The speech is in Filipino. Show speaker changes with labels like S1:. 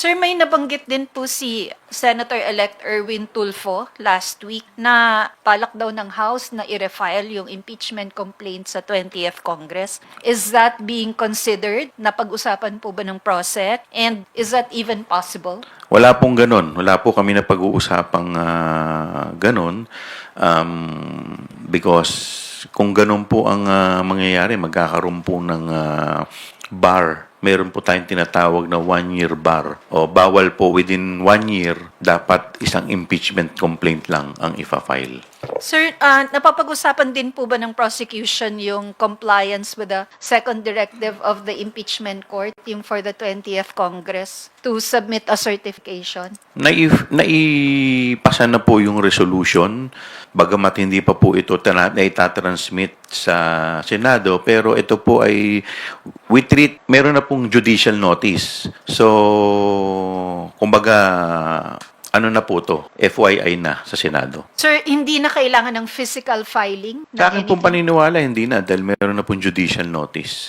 S1: Sir, may nabanggit din po si Senator-elect Erwin Tulfo last week na balak daw ng House na i-refile yung impeachment complaint sa 20th Congress. Is that being considered? Napag-usapan po ba ng process? And is that even possible?
S2: Wala pong ganun. Wala po kami na pag-uusapang ganun. Because kung ganun po ang mangyayari, magkakaroon po ng bar. Meron po tayong tinatawag na one-year bar. O bawal po within 1 year, dapat isang impeachment complaint lang ang ifa-file.
S1: Sir, napapag-usapan din po ba ng prosecution yung compliance with the second directive of the impeachment court, yung for the 20th Congress, to submit a certification?
S2: Naipasa na po yung resolution, bagamat hindi pa po ito itatransmit sa Senado, pero ito po ay meron na pong judicial notice. So, kumbaga, ano na po to? FYI na sa Senado.
S1: Sir, hindi na kailangan ng physical filing?
S2: Sa akin pong paniniwala, hindi na dahil meron na pong judicial notice.